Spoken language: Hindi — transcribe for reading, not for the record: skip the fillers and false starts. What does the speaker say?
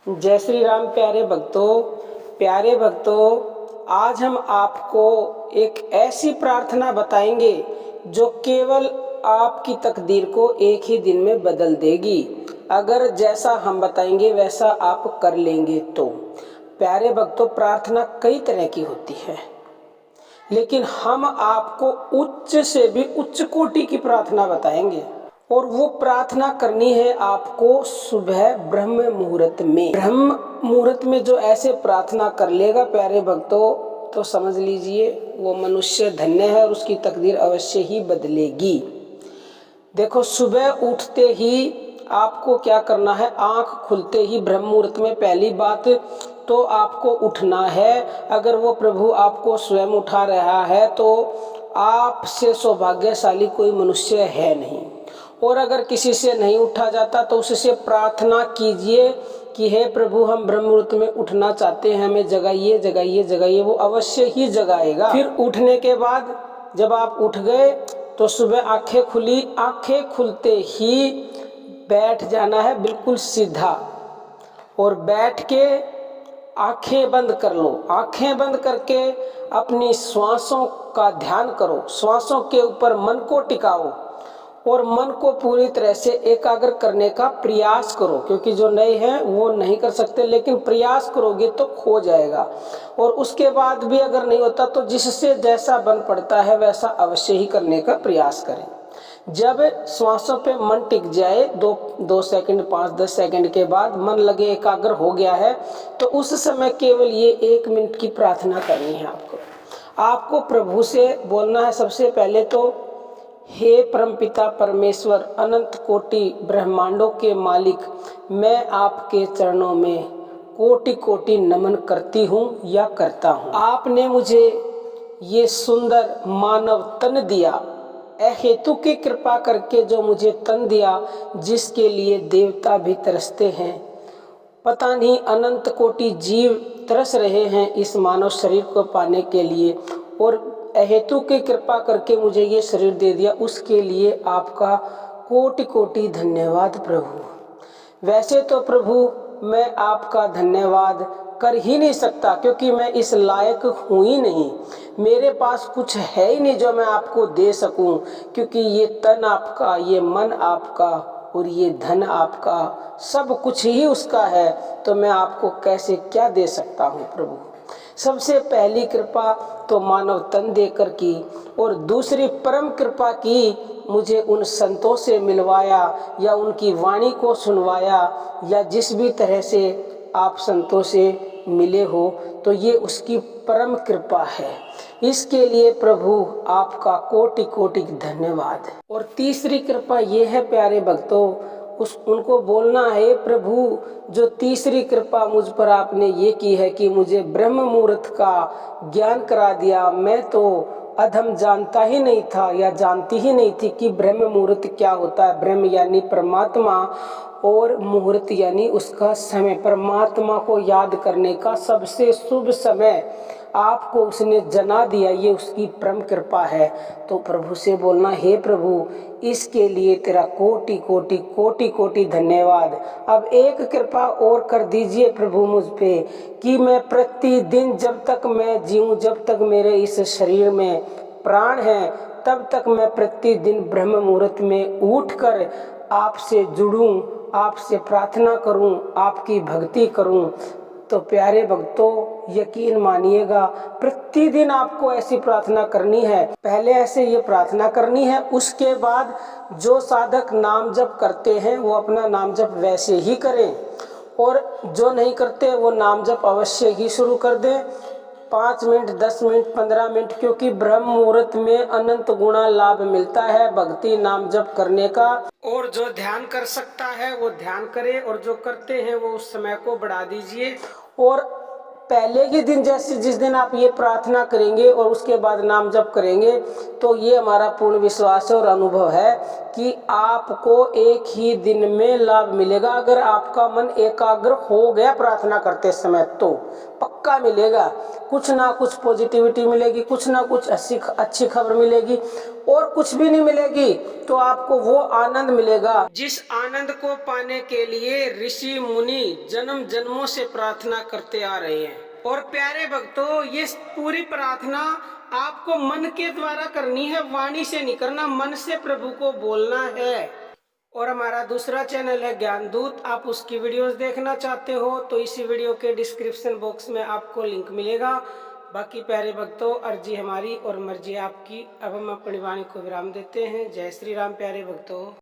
जय श्री राम प्यारे भक्तों, आज हम आपको एक ऐसी प्रार्थना बताएंगे जो केवल आपकी तकदीर को एक ही दिन में बदल देगी। अगर जैसा हम बताएंगे वैसा आप कर लेंगे तो। प्यारे भक्तों, प्रार्थना कई तरह की होती है, लेकिन हम आपको उच्च से भी उच्च कोटि की प्रार्थना बताएंगे। और वो प्रार्थना करनी है आपको सुबह ब्रह्म मुहूर्त में। ब्रह्म मुहूर्त में जो ऐसे प्रार्थना कर लेगा प्यारे भक्तों, तो समझ लीजिए वो मनुष्य धन्य है और उसकी तकदीर अवश्य ही बदलेगी। देखो, सुबह उठते ही आपको क्या करना है, आंख खुलते ही ब्रह्म मुहूर्त में पहली बात तो आपको उठना है। अगर वो प्रभु आपको स्वयं उठा रहा है तो आपसे सौभाग्यशाली कोई मनुष्य है नहीं। और अगर किसी से नहीं उठा जाता तो उससे प्रार्थना कीजिए कि हे प्रभु, हम ब्रह्म मुहूर्त में उठना चाहते हैं, हमें जगाइए जगाइए जगाइए। वो अवश्य ही जगाएगा। फिर उठने के बाद जब आप उठ गए तो सुबह आंखें खुली, आंखें खुलते ही बैठ जाना है बिल्कुल सीधा, और बैठ के आंखें बंद कर लो। आंखें बंद करके अपनी श्वासों का ध्यान करो, श्वासों के ऊपर मन को टिकाओ और मन को पूरी तरह से एकाग्र करने का प्रयास करो। क्योंकि जो नए हैं वो नहीं कर सकते, लेकिन प्रयास करोगे तो खो जाएगा। और उसके बाद भी अगर नहीं होता तो जिससे जैसा बन पड़ता है वैसा अवश्य ही करने का प्रयास करें। जब श्वासों पे मन टिक जाए, दो सेकंड 5-10 सेकंड के बाद मन लगे एकाग्र हो गया है, तो उस समय केवल ये 1 मिनट की प्रार्थना करनी है। आपको प्रभु से बोलना है सबसे पहले तो, हे परमपिता परमेश्वर, अनंत कोटि ब्रह्मांडों के मालिक, मैं आपके चरणों में कोटि कोटि नमन करती हूँ या करता हूँ। आपने मुझे ये सुंदर मानव तन दिया, अहेतु की कृपा करके जो मुझे तन दिया, जिसके लिए देवता भी तरसते हैं। पता नहीं अनंत कोटि जीव तरस रहे हैं इस मानव शरीर को पाने के लिए, और अहेतु की कृपा करके मुझे ये शरीर दे दिया, उसके लिए आपका कोटि कोटि धन्यवाद प्रभु। वैसे तो प्रभु मैं आपका धन्यवाद कर ही नहीं सकता, क्योंकि मैं इस लायक हूँ ही नहीं। मेरे पास कुछ है ही नहीं जो मैं आपको दे सकूं, क्योंकि ये तन आपका, ये मन आपका और ये धन आपका, सब कुछ ही उसका है। तो मैं आपको कैसे क्या दे सकता हूँ प्रभु। सबसे पहली कृपा तो मानव तन देकर की, और दूसरी परम कृपा की मुझे उन संतों से मिलवाया या उनकी वाणी को सुनवाया, या जिस भी तरह से आप संतों से मिले हो, तो ये उसकी परम कृपा है। इसके लिए प्रभु आपका कोटि कोटि धन्यवाद। और तीसरी कृपा ये है प्यारे भक्तों, उनको बोलना है, प्रभु जो तीसरी कृपा मुझ पर आपने ये की है कि मुझे ब्रह्म मुहूर्त का ज्ञान करा दिया। मैं तो अधम जानता ही नहीं था या जानती ही नहीं थी कि ब्रह्म मुहूर्त क्या होता है। ब्रह्म यानी परमात्मा और मुहूर्त यानी उसका समय, परमात्मा को याद करने का सबसे शुभ समय आपको उसने जना दिया, ये उसकी परम कृपा है। तो प्रभु से बोलना, हे प्रभु इसके लिए तेरा कोटि कोटि कोटि कोटि धन्यवाद। अब एक कृपा और कर दीजिए प्रभु मुझ पे, कि मैं प्रतिदिन जब तक मैं जीऊँ, जब तक मेरे इस शरीर में प्राण है, तब तक मैं प्रतिदिन ब्रह्म मुहूर्त में उठकर आपसे जुड़ूं, आपसे प्रार्थना करूं, आपकी भक्ति करूं। तो प्यारे भक्तों, यकीन मानिएगा, प्रतिदिन आपको ऐसी प्रार्थना करनी है। पहले ऐसे ये प्रार्थना करनी है, उसके बाद जो साधक नाम जप करते हैं वो अपना नाम जप वैसे ही करें, और जो नहीं करते वो नाम जप अवश्य ही शुरू कर दें। 5 मिनट, 10 मिनट, 15 मिनट, क्योंकि ब्रह्म मुहूर्त में अनंत गुणा लाभ मिलता है भक्ति नाम जप करने का। और जो ध्यान कर सकता है वो ध्यान करे, और जो करते हैं वो उस समय को बढ़ा दीजिए। और पहले ही दिन, जैसे जिस दिन आप ये प्रार्थना करेंगे और उसके बाद नाम जप करेंगे, तो ये हमारा पूर्ण विश्वास और अनुभव है कि आपको एक ही दिन में लाभ मिलेगा। अगर आपका मन एकाग्र हो गया प्रार्थना करते समय तो पक्का पक्का मिलेगा। कुछ ना कुछ पॉजिटिविटी मिलेगी, कुछ ना कुछ अच्छी खबर मिलेगी, और कुछ भी नहीं मिलेगी तो आपको वो आनंद मिलेगा जिस आनंद को पाने के लिए ऋषि मुनि जन्म जन्मों से प्रार्थना करते आ रहे हैं। और प्यारे भक्तों, ये पूरी प्रार्थना आपको मन के द्वारा करनी है, वाणी से नहीं करना, मन से प्रभु को बोलना है। और हमारा दूसरा चैनल है ज्ञान दूत, आप उसकी वीडियोस देखना चाहते हो तो इसी वीडियो के डिस्क्रिप्शन बॉक्स में आपको लिंक मिलेगा। बाकी प्यारे भक्तों, अर्जी हमारी और मर्जी आपकी। अब हम अपनी वाणी को विराम देते हैं। जय श्री राम प्यारे भक्तों।